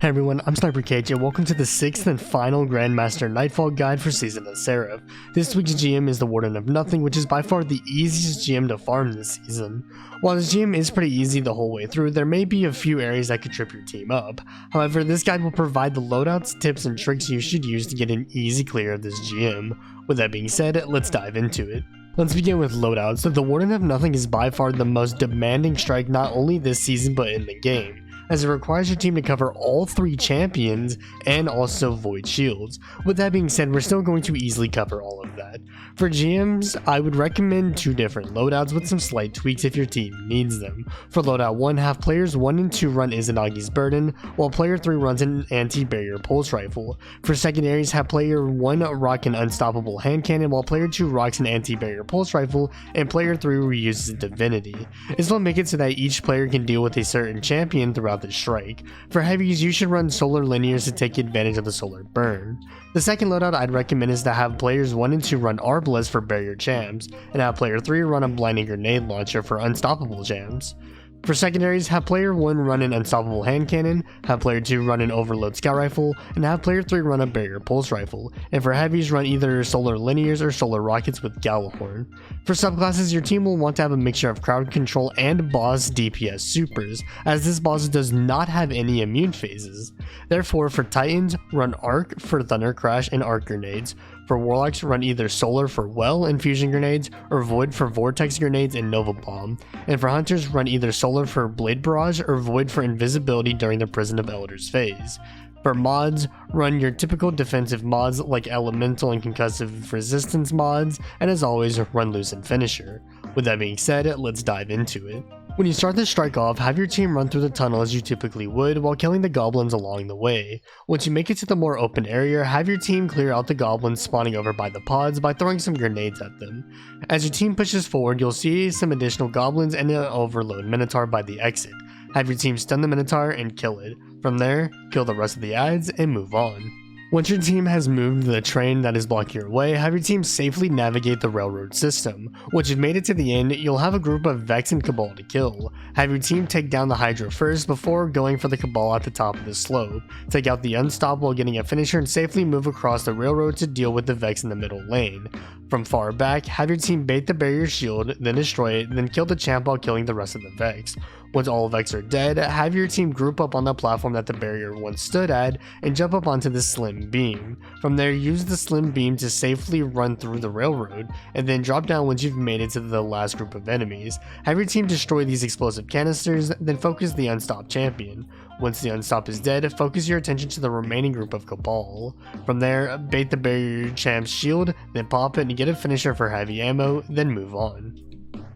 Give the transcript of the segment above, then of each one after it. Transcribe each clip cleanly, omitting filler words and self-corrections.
Hey everyone, I'm SniperKH and welcome to the 6th and final Grandmaster Nightfall guide for Season of Seraph. This week's GM is the Warden of Nothing, which is by far the easiest GM to farm this season. While this GM is pretty easy the whole way through, there may be a few areas that could trip your team up. However, this guide will provide the loadouts, tips, and tricks you should use to get an easy clear of this GM. With that being said, let's dive into it. Let's begin with loadouts. The Warden of Nothing is by far the most demanding strike not only this season but in the game, as it requires your team to cover all 3 champions and also void shields. With that being said, we're still going to easily cover all of that. For GMs, I would recommend 2 different loadouts with some slight tweaks if your team needs them. For loadout 1, have players 1 and 2 run Izanagi's Burden, while player 3 runs an anti-barrier pulse rifle. For secondaries, have player 1 rock an unstoppable hand cannon, while player 2 rocks an anti-barrier pulse rifle, and player 3 reuses divinity. This will make it so that each player can deal with a certain champion throughout the strike. For heavies, you should run solar linears to take advantage of the solar burn. The second loadout I'd recommend is to have players 1 and 2 run Arbalest for barrier champs, and have player 3 run a blinding grenade launcher for unstoppable champs. For secondaries, have player 1 run an unstoppable hand cannon, have player 2 run an overload scout rifle, and have player 3 run a barrier pulse rifle. And for heavies, run either solar linears or solar rockets with Gallahorn. For subclasses, your team will want to have a mixture of crowd control and boss DPS supers, as this boss does not have any immune phases. Therefore, for titans, run arc for thunder crash and arc grenades. For warlocks, run either solar for well and fusion grenades, or void for vortex grenades and nova bomb. And for hunters, run either solar for blade barrage or void for invisibility during the prison of elders phase. For mods, run your typical defensive mods like elemental and concussive resistance mods, and as always, run loosen finisher. With that being said, let's dive into it. When you start the strike off, have your team run through the tunnel as you typically would while killing the goblins along the way. Once you make it to the more open area, have your team clear out the goblins spawning over by the pods by throwing some grenades at them. As your team pushes forward, you'll see some additional goblins and an overload minotaur by the exit. Have your team stun the minotaur and kill it. From there, kill the rest of the adds and move on. Once your team has moved the train that is blocking your way, have your team safely navigate the railroad system. Once you've made it to the end, you'll have a group of Vex and Cabal to kill. Have your team take down the Hydra first before going for the Cabal at the top of the slope. Take out the Unstoppable, getting a finisher, and safely move across the railroad to deal with the Vex in the middle lane. From far back, have your team bait the barrier shield, then destroy it, then kill the champ while killing the rest of the Vex. Once all Vex are dead, have your team group up on the platform that the barrier once stood at and jump up onto the slim beam. From there, use the slim beam to safely run through the railroad, and then drop down once you've made it to the last group of enemies. Have your team destroy these explosive canisters, then focus the unstopped champion. Once the unstopped is dead, focus your attention to the remaining group of Cabal. From there, bait the barrier champ's shield, then pop it and get a finisher for heavy ammo, then move on.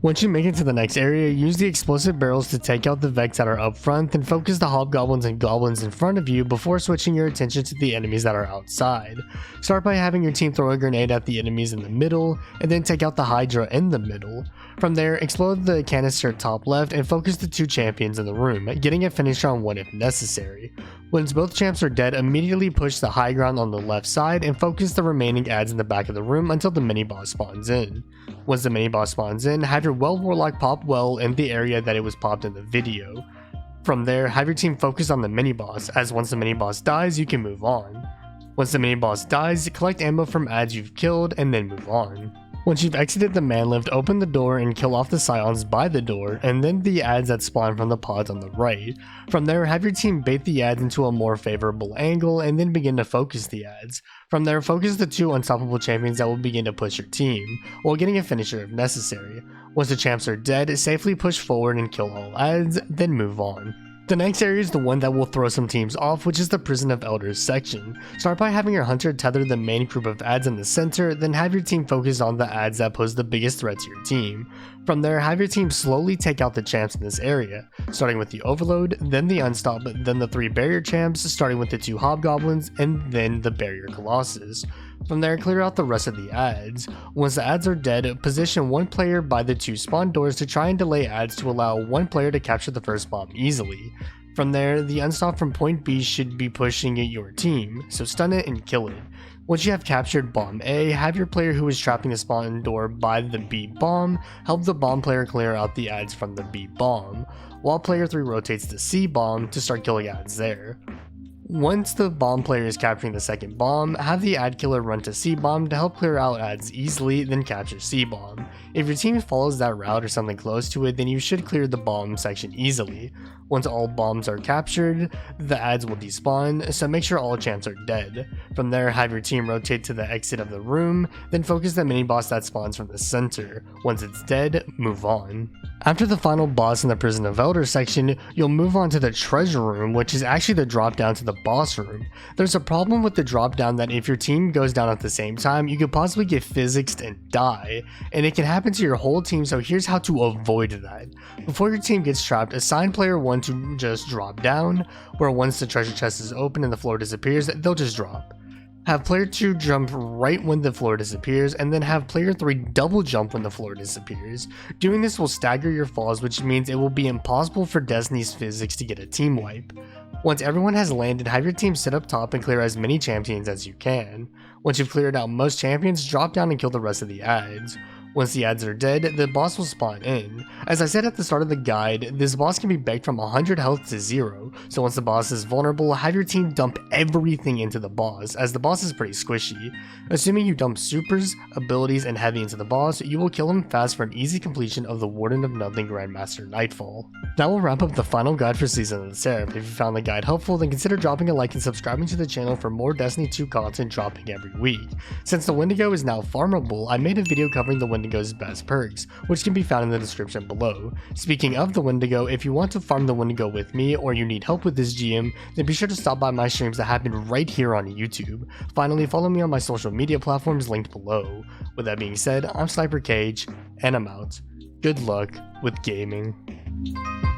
Once you make it to the next area, use the explosive barrels to take out the Vex that are up front, then focus the hobgoblins and goblins in front of you before switching your attention to the enemies that are outside. Start by having your team throw a grenade at the enemies in the middle, and then take out the Hydra in the middle. From there, explode the canister top left and focus the 2 champions in the room, getting a finisher on one if necessary. Once both champs are dead, immediately push the high ground on the left side and focus the remaining adds in the back of the room until the mini-boss spawns in. Once the mini-boss spawns in, have your well warlock pop well in the area that it was popped in the video. From there, have your team focus on the mini-boss, as once the mini-boss dies, you can move on. Once the mini-boss dies, collect ammo from adds you've killed and then move on. Once you've exited the manlift, open the door and kill off the scions by the door, and then the adds that spawn from the pods on the right. From there, have your team bait the adds into a more favorable angle and then begin to focus the adds. From there, focus the 2 unstoppable champions that will begin to push your team, while getting a finisher if necessary. Once the champs are dead, safely push forward and kill all adds, then move on. The next area is the one that will throw some teams off, which is the Prison of Elders section. Start by having your hunter tether the main group of adds in the center, then have your team focus on the adds that pose the biggest threat to your team. From there, have your team slowly take out the champs in this area, starting with the Overload, then the Unstop, then the 3 barrier champs, starting with the 2 hobgoblins, and then the barrier colossus. From there, clear out the rest of the adds. Once the adds are dead, position 1 player by the 2 spawn doors to try and delay adds to allow 1 player to capture the first bomb easily. From there, the unstop from point B should be pushing at your team, so stun it and kill it. Once you have captured bomb A, have your player who is trapping the spawn door by the B bomb help the bomb player clear out the adds from the B bomb, while player 3 rotates the C bomb to start killing adds there. Once the bomb player is capturing the second bomb, have the ad killer run to C bomb to help clear out ads easily, then capture C bomb. If your team follows that route or something close to it, then you should clear the bomb section easily. Once all bombs are captured, the ads will despawn, so make sure all champs are dead. From there, have your team rotate to the exit of the room, then focus the miniboss that spawns from the center. Once it's dead, move on. After the final boss in the Prison of Elders section, you'll move on to the treasure room, which is actually the drop down to the boss room. There's a problem with the drop down that if your team goes down at the same time, you could possibly get physicsed and die, and it can happen to your whole team, so here's how to avoid that. Before your team gets trapped, assign player 1 to just drop down, where once the treasure chest is open and the floor disappears, they'll just drop. Have player 2 jump right when the floor disappears, and then have player 3 double jump when the floor disappears. Doing this will stagger your falls, which means it will be impossible for Destiny's physics to get a team wipe. Once everyone has landed, have your team sit up top and clear as many champions as you can. Once you've cleared out most champions, drop down and kill the rest of the ads. Once the ads are dead, the boss will spawn in. As I said at the start of the guide, this boss can be begged from 100 health to 0, so once the boss is vulnerable, have your team dump everything into the boss, as the boss is pretty squishy. Assuming you dump supers, abilities, and heavy into the boss, you will kill him fast for an easy completion of the Warden of Nothing Grandmaster Nightfall. That will wrap up the final guide for Season of the Seraph. If you found the guide helpful, then consider dropping a like and subscribing to the channel for more Destiny 2 content dropping every week. Since the Wendigo is now farmable, I made a video covering the Wendigo's best perks, which can be found in the description below. Speaking of the Wendigo, if you want to farm the Wendigo with me, or you need help with this GM, then be sure to stop by my streams that happen right here on YouTube. Finally, follow me on my social media platforms linked below. With that being said, I'm SniperKH, and I'm out. Good luck with gaming.